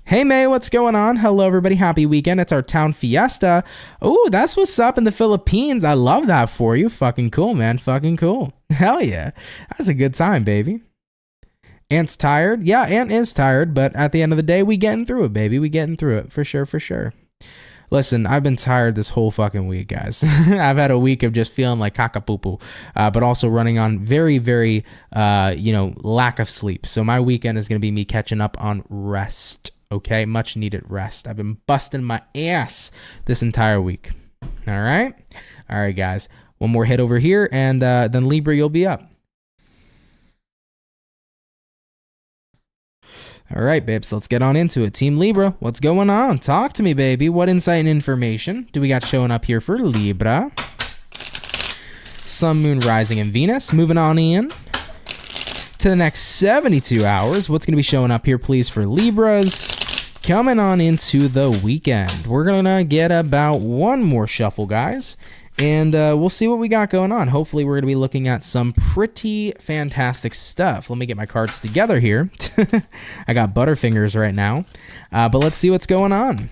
[SPEAKER 1] Hey, May, what's going on? Hello, everybody. Happy weekend. It's our town fiesta. Oh, that's what's up in the Philippines. I love that for you. Fucking cool, man. Fucking cool. Hell yeah. That's a good time, baby. Ant's tired. Yeah, Ant is tired, but at the end of the day, we getting through it, baby. We getting through it. For sure, for sure. Listen, I've been tired this whole fucking week, guys. I've had a week of just feeling like caca-poo-poo, but also running on very, very, lack of sleep. So my weekend is going to be me catching up on rest, okay? Much needed rest. I've been busting my ass this entire week. All right? All right, guys. One more hit over here, and then Libra, you'll be up. All right, babes, let's get on into it. Team Libra, what's going on? Talk to me, baby. What insight and information do we got showing up here for Libra? Sun, Moon, Rising, and Venus. Moving on in to the next 72 hours. What's going to be showing up here, please, for Libras? Coming on into the weekend. We're going to get about one more shuffle, guys. And we'll see what we got going on. Hopefully, we're going to be looking at some pretty fantastic stuff. Let me get my cards together here. I got butterfingers right now. But let's see what's going on.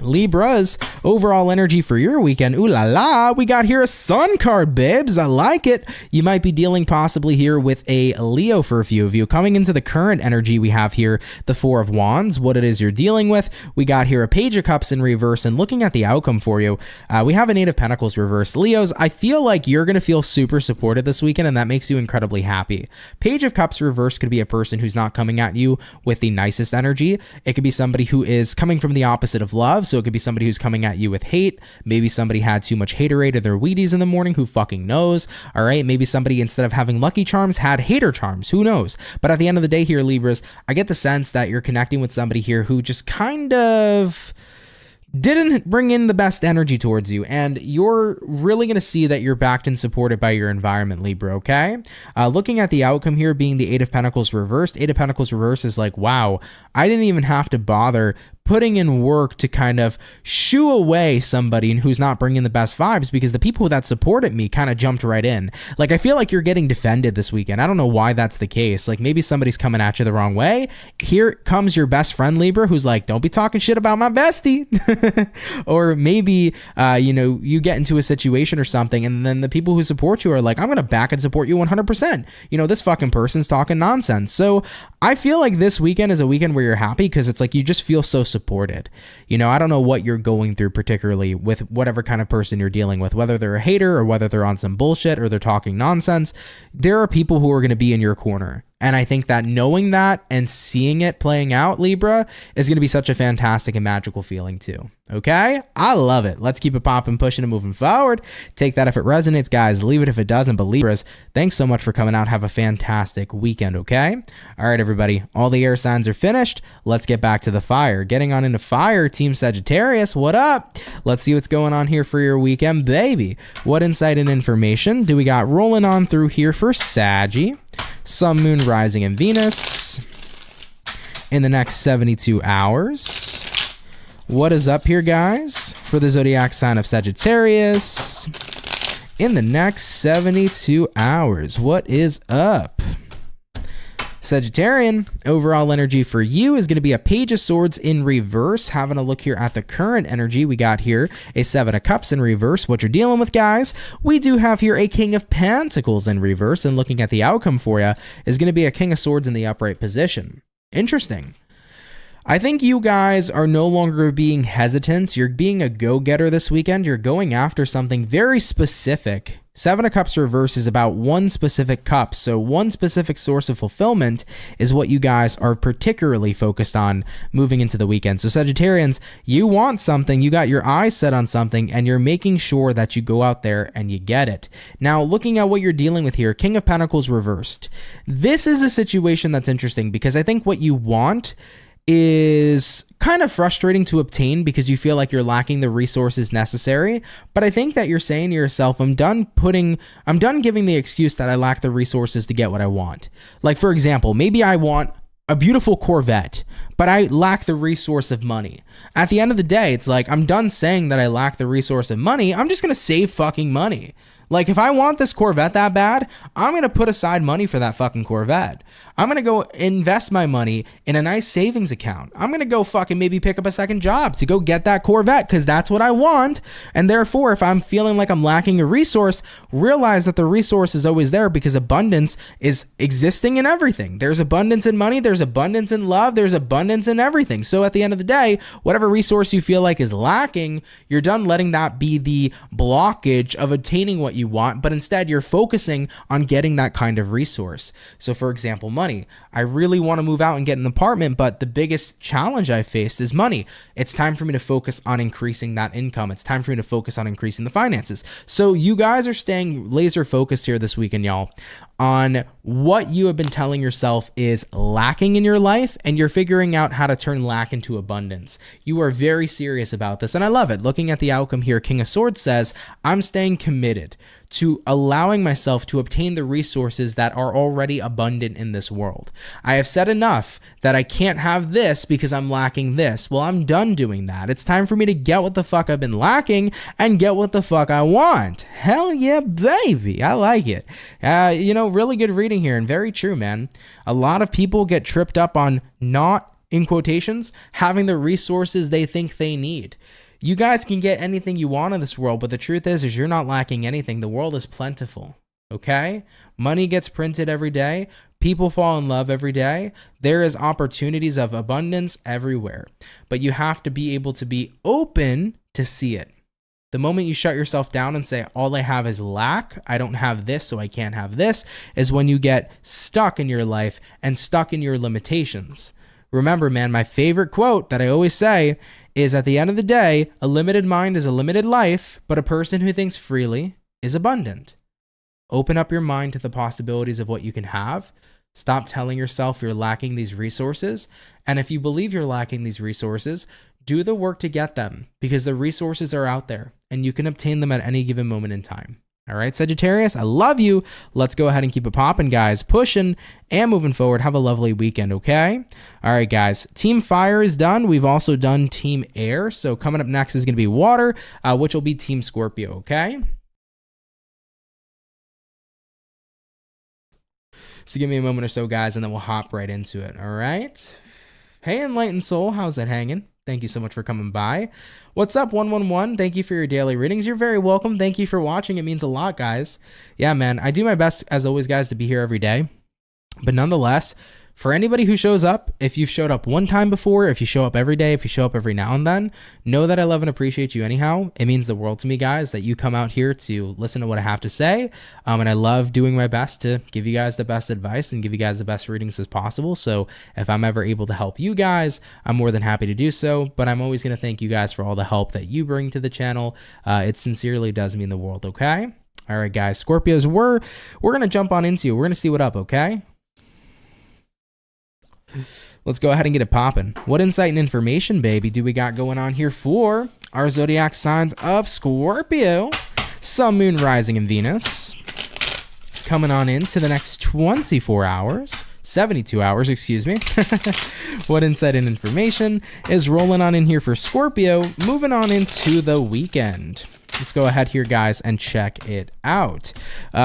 [SPEAKER 1] Libra's overall energy for your weekend. Ooh la la, we got here a sun card, babes. I like it. You might be dealing possibly here with a Leo for a few of you. Coming into the current energy, we have here the Four of Wands, what it is you're dealing with. We got here a Page of Cups in reverse, and looking at the outcome for you, we have an Eight of Pentacles reverse. Leos, I feel like you're going to feel super supported this weekend, and that makes you incredibly happy. Page of Cups reverse could be a person who's not coming at you with the nicest energy. It could be somebody who is coming from the opposite of love. So it could be somebody who's coming at you with hate. Maybe somebody had too much haterade of their Wheaties in the morning. Who fucking knows? All right. Maybe somebody, instead of having lucky charms, had hater charms. Who knows? But at the end of the day here, Libras, I get the sense that you're connecting with somebody here who just kind of didn't bring in the best energy towards you, and you're really going to see that you're backed and supported by your environment, Libra, okay? Looking at the outcome here being the Eight of Pentacles reversed, Eight of Pentacles reversed is like, wow, I didn't even have to bother putting in work to kind of shoo away somebody who's not bringing the best vibes, because the people that supported me kind of jumped right in. Like, I feel like you're getting defended this weekend. I don't know why that's the case. Like, maybe somebody's coming at you the wrong way. Here comes your best friend, Libra, who's like, don't be talking shit about my bestie. Or maybe, you get into a situation or something, and then the people who support you are like, I'm going to back and support you 100%. This fucking person's talking nonsense. So I feel like this weekend is a weekend where you're happy, because it's like you just feel so supported. I don't know what you're going through particularly with whatever kind of person you're dealing with, whether they're a hater or whether they're on some bullshit or they're talking nonsense. There are people who are going to be in your corner. And I think that knowing that and seeing it playing out, Libra, is going to be such a fantastic and magical feeling too. Okay? I love it. Let's keep it popping, pushing, and moving forward. Take that if it resonates, guys. Leave it if it doesn't. But Libras, thanks so much for coming out. Have a fantastic weekend, okay? All right, everybody. All the air signs are finished. Let's get back to the fire. Getting on into fire, Team Sagittarius, what up? Let's see what's going on here for your weekend, baby. What insight and information do we got rolling on through here for Saggy? Sun, Moon, Rising, and Venus in the next 72 hours. What is up here, guys, for the zodiac sign of Sagittarius in the next 72 hours? What is up? Sagittarian, overall energy for you is going to be a Page of Swords in reverse. Having a look here at the current energy, we got here a Seven of Cups in reverse. What you're dealing with, guys, we do have here a King of Pentacles in reverse, and looking at the outcome for you is going to be a King of Swords in the upright position. Interesting. I think you guys are no longer being hesitant. You're being a go-getter this weekend. You're going after something very specific. Seven of Cups reverse is about one specific cup. So one specific source of fulfillment is what you guys are particularly focused on moving into the weekend. So Sagittarians, you want something, you got your eyes set on something, and you're making sure that you go out there and you get it. Now, looking at what you're dealing with here, King of Pentacles reversed. This is a situation that's interesting, because I think what you want is kind of frustrating to obtain because you feel like you're lacking the resources necessary. But I think that you're saying to yourself, I'm done giving the excuse that I lack the resources to get what I want. Like, for example, maybe I want a beautiful Corvette, but I lack the resource of money. At the end of the day, it's like, I'm done saying that I lack the resource of money. I'm just going to save fucking money. Like, if I want this Corvette that bad, I'm going to put aside money for that fucking Corvette. I'm going to go invest my money in a nice savings account. I'm going to go fucking maybe pick up a second job to go get that Corvette, because that's what I want. And therefore, if I'm feeling like I'm lacking a resource, realize that the resource is always there, because abundance is existing in everything. There's abundance in money. There's abundance in love. There's abundance in everything. So at the end of the day, whatever resource you feel like is lacking, you're done letting that be the blockage of attaining what you want, but instead you're focusing on getting that kind of resource. So for example, money. I really want to move out and get an apartment, but the biggest challenge I faced is money. It's time for me to focus on increasing that income. It's time for me to focus on increasing the finances. So you guys are staying laser focused here this weekend, y'all, on what you have been telling yourself is lacking in your life, and you're figuring out how to turn lack into abundance. You are very serious about this, and I love it. Looking at the outcome here, King of Swords says, I'm staying committed to allowing myself to obtain the resources that are already abundant in this world. I have said enough that I can't have this because I'm lacking this. Well, I'm done doing that. It's time for me to get what the fuck I've been lacking and get what the fuck I want. Hell yeah, baby. I like it. Really good reading here, and very true, man. A lot of people get tripped up on not in quotations, having the resources they think they need. You guys can get anything you want in this world, but the truth is you're not lacking anything. The world is plentiful, okay? Money gets printed every day. People fall in love every day. There is opportunities of abundance everywhere, but you have to be able to be open to see it. The moment you shut yourself down and say, all I have is lack, I don't have this, so I can't have this, is when you get stuck in your life and stuck in your limitations. Remember, man, my favorite quote that I always say is, at the end of the day, a limited mind is a limited life, but a person who thinks freely is abundant. Open up your mind to the possibilities of what you can have. Stop telling yourself you're lacking these resources. And if you believe you're lacking these resources, do the work to get them, because the resources are out there and you can obtain them at any given moment in time. All right, Sagittarius, I love you. Let's go ahead and keep it popping, guys. Pushing and moving forward. Have a lovely weekend, okay? All right, guys. Team Fire is done. We've also done Team Air. So coming up next is going to be Water, which will be Team Scorpio, okay? So give me a moment or so, guys, and then we'll hop right into it, all right? Hey, Enlightened Soul, how's it hanging? Thank you so much for coming by. What's up, 111? Thank you for your daily readings. You're very welcome. Thank you for watching. It means a lot, guys. Yeah, man, I do my best, as always, guys, to be here every day. But nonetheless, for anybody who shows up, if you've showed up one time before, if you show up every day, if you show up every now and then, know that I love and appreciate you anyhow. It means the world to me, guys, that you come out here to listen to what I have to say. And I love doing my best to give you guys the best advice and give you guys the best readings as possible. So if I'm ever able to help you guys, I'm more than happy to do so. But I'm always going to thank you guys for all the help that you bring to the channel. It sincerely does mean the world, okay? All right, guys, Scorpios, we're going to jump on into you. We're going to see what up, okay? Let's go ahead and get it popping. What insight and information, baby, do we got going on here for our zodiac signs of Scorpio, Sun, Moon, Rising, and Venus? Coming on into the next 24 hours, 72 hours, excuse me. What insight and information is rolling on in here for Scorpio, moving on into the weekend? Let's go ahead here, guys, and check it out.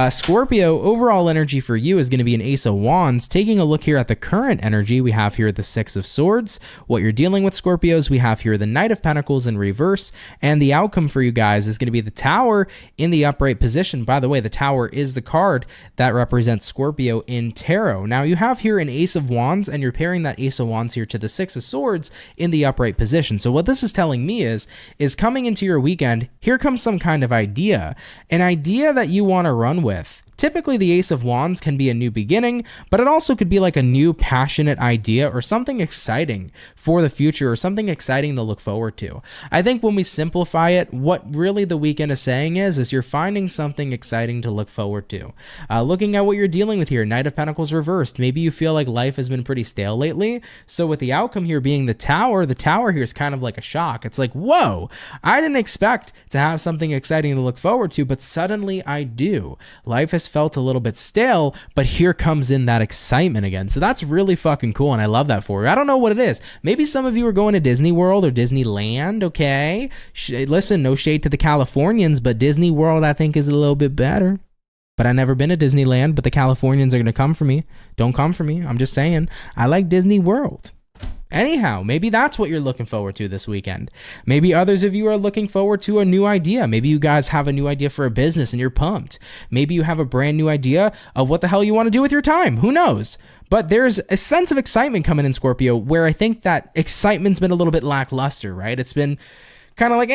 [SPEAKER 1] Scorpio, overall energy for you is going to be an Ace of Wands. Taking a look here at the current energy, we have here the Six of Swords. What you're dealing with, Scorpios, we have here the Knight of Pentacles in reverse. And the outcome for you guys is going to be the Tower in the upright position. By the way, the Tower is the card that represents Scorpio in tarot. Now, you have here an Ace of Wands, and you're pairing that Ace of Wands here to the Six of Swords in the upright position. So what this is telling me is coming into your weekend, here comes some kind of idea, an idea that you want to run with. Typically, the Ace of Wands can be a new beginning, but it also could be like a new passionate idea or something exciting for the future or something exciting to look forward to. I think when we simplify it, what really the weekend is saying is you're finding something exciting to look forward to. Looking at what you're dealing with here, Knight of Pentacles reversed. Maybe you feel like life has been pretty stale lately. So with the outcome here being the Tower here is kind of like a shock. It's like, whoa, I didn't expect to have something exciting to look forward to, but suddenly I do. Life has felt a little bit stale, but here comes in that excitement again. So that's really fucking cool, and I love that for you. I don't know what it is. Maybe some of you are going to Disney World or Disneyland, okay? Listen, no shade to the Californians, but Disney World I think is a little bit better. But I've never been to Disneyland, but the Californians are going to come for me. Don't come for me. I'm just saying, I like Disney World. Anyhow, maybe that's what you're looking forward to this weekend. Maybe others of you are looking forward to a new idea. Maybe you guys have a new idea for a business and you're pumped. Maybe you have a brand new idea of what the hell you want to do with your time. Who knows? But there's a sense of excitement coming in, Scorpio, where I think that excitement's been a little bit lackluster, right? It's been kind of like,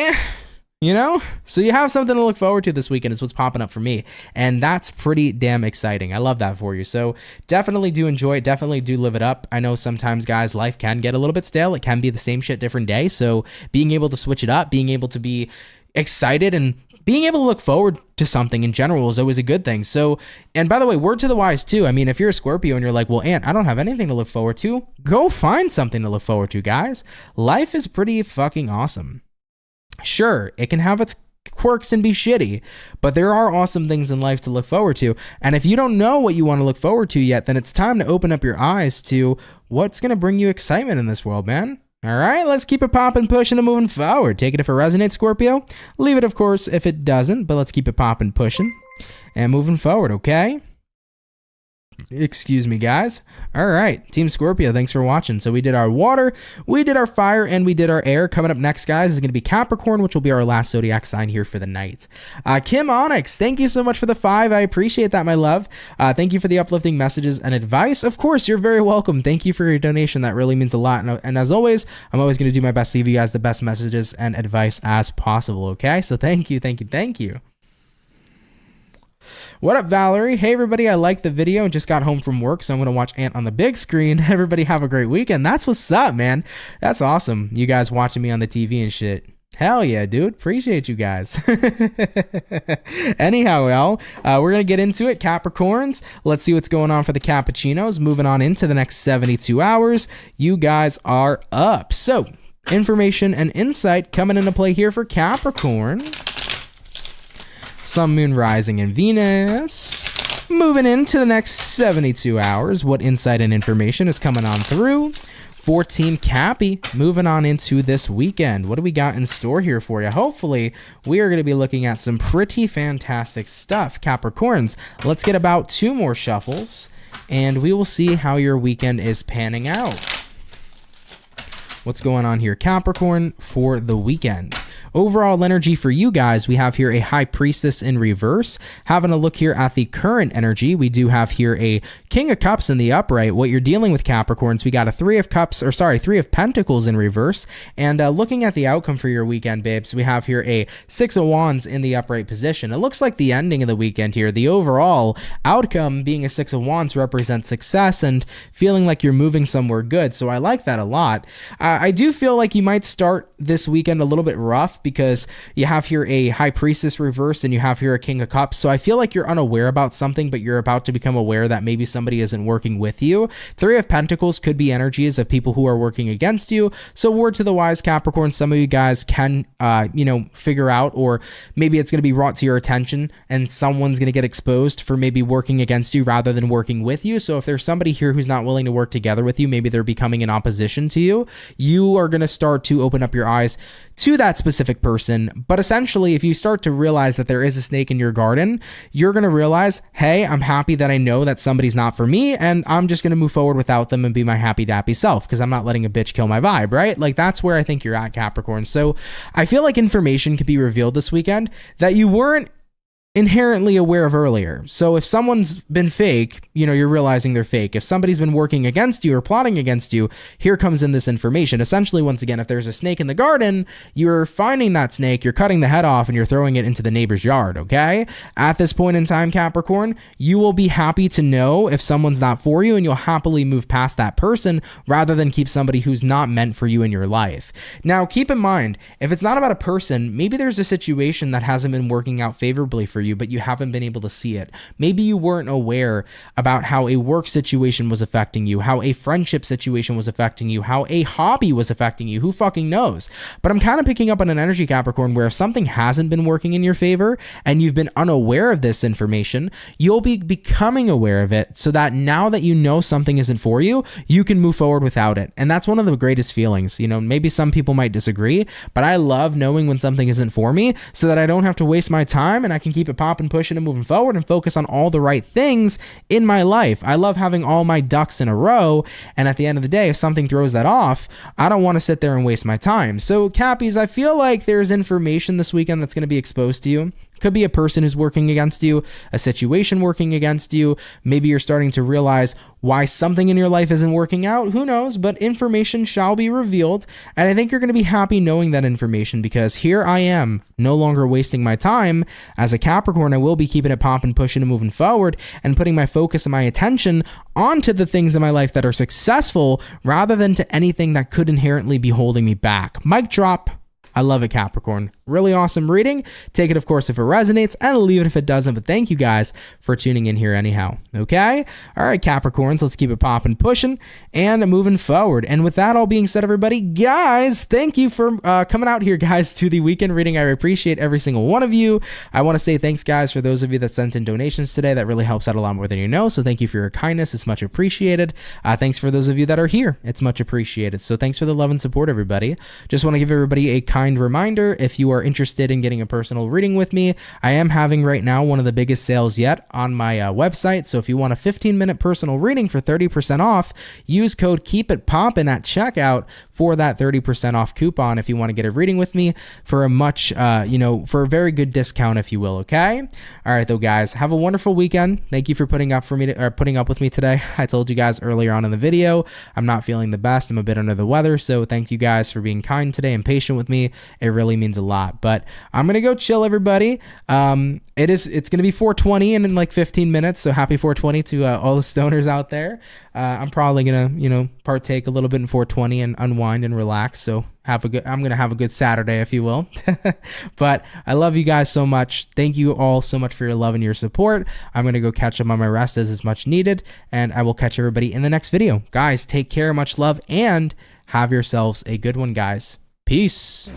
[SPEAKER 1] you know? So you have something to look forward to this weekend is what's popping up for me. And that's pretty damn exciting. I love that for you. So definitely do enjoy it. Definitely do live it up. I know sometimes, guys, life can get a little bit stale. It can be the same shit different day. So being able to switch it up, being able to be excited and being able to look forward to something in general is always a good thing. So, and by the way, word to the wise too. I mean, if you're a Scorpio and you're like, well, Ant, I don't have anything to look forward to, go find something to look forward to, guys. Life is pretty fucking awesome. Sure, it can have its quirks and be shitty, but there are awesome things in life to look forward to. And if you don't know what you want to look forward to yet, then it's time to open up your eyes to what's going to bring you excitement in this world, man. All right, let's keep it popping, pushing, and moving forward. Take it if it resonates, Scorpio. Leave it, of course, if it doesn't, but let's keep it popping, pushing, and moving forward, okay? Excuse me, guys. All right, Team Scorpio, thanks for watching. So we did our water, we did our fire, and we did our air. Coming up next, guys, is going to be Capricorn, which will be our last zodiac sign here for the night. Kim Onyx, thank you so much for the 5. I appreciate that, my love. Thank you for the uplifting messages and advice. Of course, you're very welcome. Thank you for your donation. That really means a lot. And as always, I'm always going to do my best to give you guys the best messages and advice as possible, okay? So thank you, thank you, thank you. What up, Valerie? Hey, everybody. I liked the video and just got home from work, so I'm going to watch Ant on the big screen. Everybody have a great weekend. That's what's up, man. That's awesome. You guys watching me on the TV and shit. Hell yeah, dude. Appreciate you guys. Anyhow, well, we're going to get into it. Capricorns, let's see what's going on for the cappuccinos. Moving on into the next 72 hours. You guys are up. So, information and insight coming into play here for Capricorn. Sun, Moon, Rising, and Venus. Moving into the next 72 hours, what insight and information is coming on through for Team Cappy, moving on into this weekend. What do we got in store here for you? Hopefully, we are going to be looking at some pretty fantastic stuff. Capricorns, let's get about 2 more shuffles, and we will see how your weekend is panning out. What's going on here, Capricorn, for the weekend? Overall energy for you guys, we have here a High Priestess in reverse. Having a look here at the current energy, we do have here a King of Cups in the upright. What you're dealing with, Capricorns, we got a 3 of Pentacles in reverse. And looking at the outcome for your weekend, babes, we have here a 6 of Wands in the upright position. It looks like the ending of the weekend here, the overall outcome being a 6 of Wands represents success and feeling like you're moving somewhere good. So I like that a lot. I do feel like you might start this weekend a little bit rough, because you have here a High Priestess reverse and you have here a King of Cups. So I feel like you're unaware about something, but you're about to become aware that maybe somebody isn't working with you. 3 of Pentacles could be energies of people who are working against you. So word to the wise, Capricorn, some of you guys can, figure out, or maybe it's going to be brought to your attention and someone's going to get exposed for maybe working against you rather than working with you. So if there's somebody here who's not willing to work together with you, maybe they're becoming in opposition to you, you are going to start to open up your eyes to that specific person. But essentially, if you start to realize that there is a snake in your garden, you're going to realize, hey, I'm happy that I know that somebody's not for me, and I'm just going to move forward without them and be my happy dappy self, because I'm not letting a bitch kill my vibe, right? Like, that's where I think you're at, Capricorn. So I feel like information could be revealed this weekend that you weren't inherently aware of earlier. So if someone's been fake, you're realizing they're fake. If somebody's been working against you or plotting against you, here comes in this information. Essentially, once again, if there's a snake in the garden, you're finding that snake, you're cutting the head off, and you're throwing it into the neighbor's yard, okay? At this point in time, Capricorn, you will be happy to know if someone's not for you, and you'll happily move past that person rather than keep somebody who's not meant for you in your life. Now, keep in mind, if it's not about a person, maybe there's a situation that hasn't been working out favorably for you, but you haven't been able to see it. Maybe you weren't aware about how a work situation was affecting you, how a friendship situation was affecting you, how a hobby was affecting you. Who fucking knows? But I'm kind of picking up on an energy, Capricorn, where if something hasn't been working in your favor and you've been unaware of this information, you'll be becoming aware of it, so that now that you know something isn't for you, you can move forward without it. And that's one of the greatest feelings. Maybe some people might disagree, but I love knowing when something isn't for me, so that I don't have to waste my time and I can keep it popping, pushing, and moving forward and focus on all the right things in my life. I love having all my ducks in a row, and at the end of the day, if something throws that off, I don't want to sit there and waste my time. So, Cappies, I feel like there's information this weekend that's going to be exposed to you. Could be a person who's working against you, a situation working against you. Maybe you're starting to realize why something in your life isn't working out. Who knows? But information shall be revealed. And I think you're going to be happy knowing that information, because here I am, no longer wasting my time. As a Capricorn, I will be keeping it popping, pushing, and moving forward, and putting my focus and my attention onto the things in my life that are successful, rather than to anything that could inherently be holding me back. Mic drop. I love it, Capricorn. Really awesome reading. Take it, of course, if it resonates, and leave it if it doesn't. But thank you guys for tuning in here anyhow. Okay? All right, Capricorns, let's keep it popping, pushing, and moving forward. And with that all being said, everybody, guys, thank you for coming out here, guys, to the weekend reading. I appreciate every single one of you. I want to say thanks, guys, for those of you that sent in donations today. That really helps out a lot more than you know. So thank you for your kindness. It's much appreciated. Thanks for those of you that are here. It's much appreciated. So thanks for the love and support, everybody. Just want to give everybody a kind reminder. If you are interested in getting a personal reading with me, I am having right now one of the biggest sales yet on my website. So if you want a 15-minute personal reading for 30% off, use code KEEPITPOPPIN at checkout for that 30% off coupon if you want to get a reading with me for a much, for a very good discount, if you will. Okay. All right, though, guys, have a wonderful weekend. Thank you for putting up with me today. I told you guys earlier on in the video, I'm not feeling the best. I'm a bit under the weather. So thank you guys for being kind today and patient with me. It really means a lot, but I'm going to go chill, everybody. It's going to be 420 in like 15 minutes. So happy 420 to all the stoners out there. I'm probably going to, partake a little bit in 420 and unwind and relax. So I'm going to have a good Saturday, if you will. But I love you guys so much. Thank you all so much for your love and your support. I'm going to go catch up on my rest as is much needed. And I will catch everybody in the next video. Guys, take care, much love, and have yourselves a good one, guys. Peace.